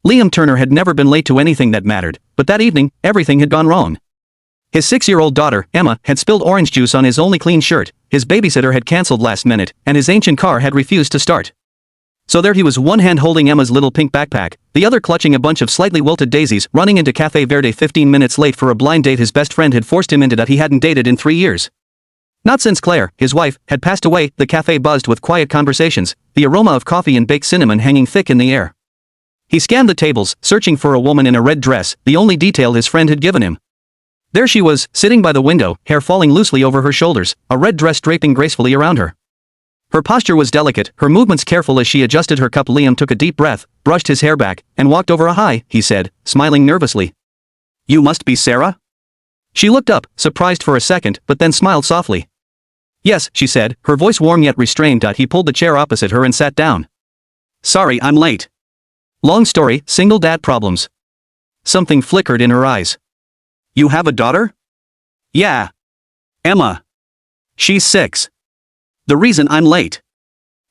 Liam Turner had never been late to anything that mattered, but that evening, everything had gone wrong. His 6-year-old daughter, Emma, had spilled orange juice on his only clean shirt, his babysitter had cancelled last minute, and his ancient car had refused to start. So there he was, one hand holding Emma's little pink backpack, the other clutching a bunch of slightly wilted daisies, running into Café Verde 15 minutes late for a blind date his best friend had forced him into that he hadn't dated in 3 years. Not since Claire, his wife, had passed away. The cafe buzzed with quiet conversations, the aroma of coffee and baked cinnamon hanging thick in the air. He scanned the tables, searching for a woman in a red dress, the only detail his friend had given him. There she was, sitting by the window, hair falling loosely over her shoulders, a red dress draping gracefully around her. Her posture was delicate, her movements careful as she adjusted her cup. Liam took a deep breath, brushed his hair back, and walked over. "Hi," he said, smiling nervously. "You must be Sarah?" She looked up, surprised for a second, but then smiled softly. "Yes," she said, her voice warm yet restrained. He pulled the chair opposite her and sat down. "Sorry, I'm late." "Long story, single dad problems." Something flickered in her eyes. "You have a daughter?" "Yeah. Emma. She's 6. The reason I'm late."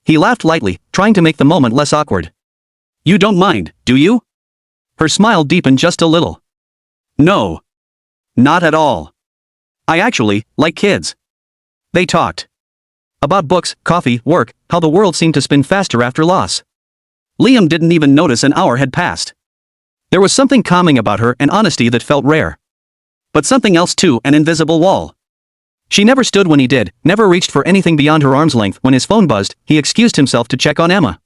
He laughed lightly, trying to make the moment less awkward. "You don't mind, do you?" Her smile deepened just a little. "No. Not at all. I actually like kids." They talked. About books, coffee, work, how the world seemed to spin faster after loss. Liam didn't even notice an hour had passed. There was something calming about her, an honesty that felt rare. But something else too, an invisible wall. She never stood when he did, never reached for anything beyond her arm's length. When his phone buzzed, he excused himself to check on Emma.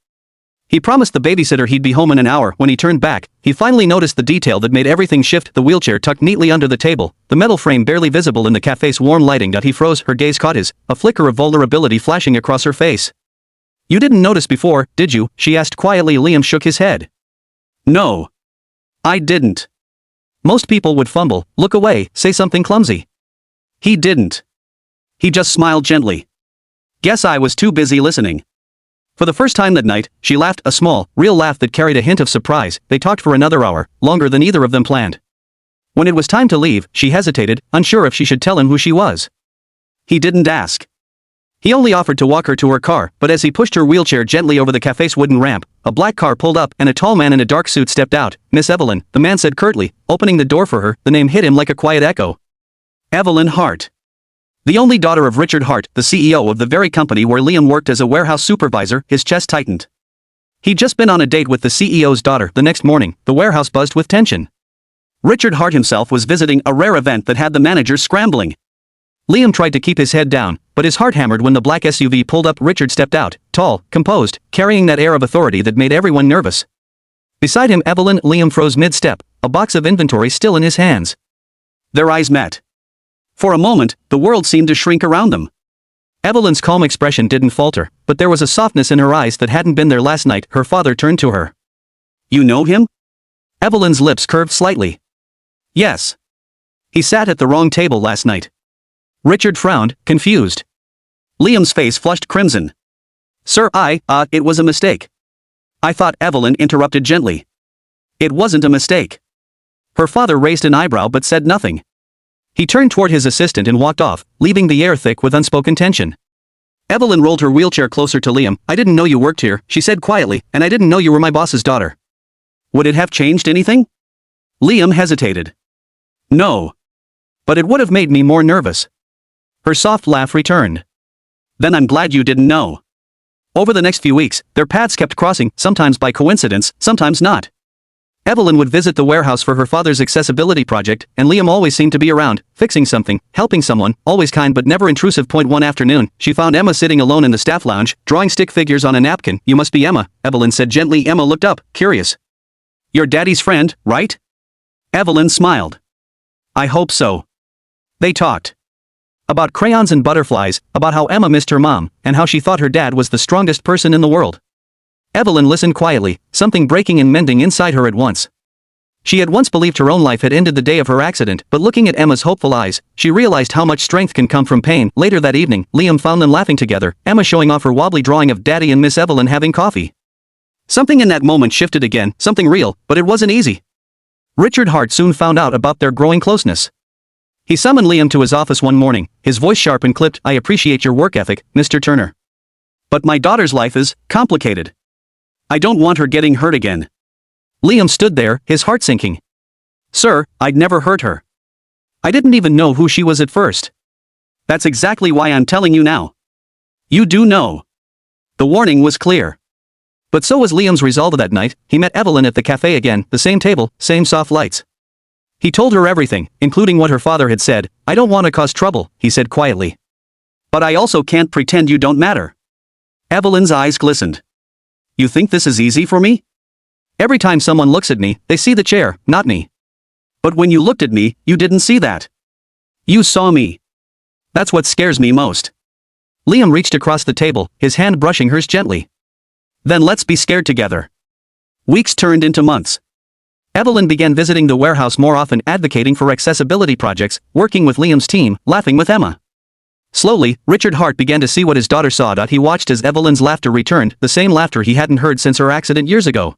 He promised the babysitter he'd be home in an hour. When he turned back, he finally noticed the detail that made everything shift: the wheelchair tucked neatly under the table, the metal frame barely visible in the cafe's warm lighting. He froze, her gaze caught his, a flicker of vulnerability flashing across her face. "You didn't notice before, did you?" she asked quietly. Liam shook his head. "No. I didn't." Most people would fumble, look away, say something clumsy. He didn't. He just smiled gently. "Guess I was too busy listening." For the first time that night, she laughed, a small, real laugh that carried a hint of surprise. They talked for another hour, longer than either of them planned. When it was time to leave, she hesitated, unsure if she should tell him who she was. He didn't ask. He only offered to walk her to her car, but as he pushed her wheelchair gently over the cafe's wooden ramp, a black car pulled up and a tall man in a dark suit stepped out. "Miss Evelyn," the man said curtly, opening the door for her. The name hit him like a quiet echo. Evelyn Hart. The only daughter of Richard Hart, the CEO of the very company where Liam worked as a warehouse supervisor. His chest tightened. He'd just been on a date with the CEO's daughter. The next morning, the warehouse buzzed with tension. Richard Hart himself was visiting, a rare event that had the managers scrambling. Liam tried to keep his head down, but his heart hammered when the black SUV pulled up. Richard stepped out, tall, composed, carrying that air of authority that made everyone nervous. Beside him, Evelyn. Liam froze mid-step, a box of inventory still in his hands. Their eyes met. For a moment, the world seemed to shrink around them. Evelyn's calm expression didn't falter, but there was a softness in her eyes that hadn't been there last night. Her father turned to her. "You know him?" Evelyn's lips curved slightly. "Yes. He sat at the wrong table last night." Richard frowned, confused. Liam's face flushed crimson. "Sir, it was a mistake." "I thought," Evelyn interrupted gently. "It wasn't a mistake." Her father raised an eyebrow but said nothing. He turned toward his assistant and walked off, leaving the air thick with unspoken tension. Evelyn rolled her wheelchair closer to Liam. "I didn't know you worked here," she said quietly, "and I didn't know you were my boss's daughter." "Would it have changed anything?" Liam hesitated. "No. But it would have made me more nervous." Her soft laugh returned. "Then I'm glad you didn't know." Over the next few weeks, their paths kept crossing, sometimes by coincidence, sometimes not. Evelyn would visit the warehouse for her father's accessibility project, and Liam always seemed to be around, fixing something, helping someone, always kind but never intrusive. One afternoon, she found Emma sitting alone in the staff lounge, drawing stick figures on a napkin. "You must be Emma," Evelyn said gently. Emma looked up, curious. "Your daddy's friend, right?" Evelyn smiled. "I hope so." They talked. About crayons and butterflies, about how Emma missed her mom, and how she thought her dad was the strongest person in the world. Evelyn listened quietly, something breaking and mending inside her at once. She had once believed her own life had ended the day of her accident, but looking at Emma's hopeful eyes, she realized how much strength can come from pain. Later that evening, Liam found them laughing together, Emma showing off her wobbly drawing of Daddy and Miss Evelyn having coffee. Something in that moment shifted again, something real, but it wasn't easy. Richard Hart soon found out about their growing closeness. He summoned Liam to his office one morning, his voice sharp and clipped. "I appreciate your work ethic, Mr. Turner. But my daughter's life is complicated. I don't want her getting hurt again." Liam stood there, his heart sinking. Sir, I'd never hurt her. I didn't even know who she was at first. That's exactly why I'm telling you now. You do know. The warning was clear. But so was Liam's resolve that night. He met Evelyn at the cafe again, the same table, same soft lights. He told her everything, including what her father had said. I don't want to cause trouble, he said quietly. But I also can't pretend you don't matter. Evelyn's eyes glistened. You think this is easy for me? Every time someone looks at me, they see the chair, not me. But when you looked at me, you didn't see that. You saw me. That's what scares me most. Liam reached across the table, his hand brushing hers gently. Then let's be scared together. Weeks turned into months. Evelyn began visiting the warehouse more often, advocating for accessibility projects, working with Liam's team, laughing with Emma. Slowly, Richard Hart began to see what his daughter saw. He watched as Evelyn's laughter returned, the same laughter he hadn't heard since her accident years ago.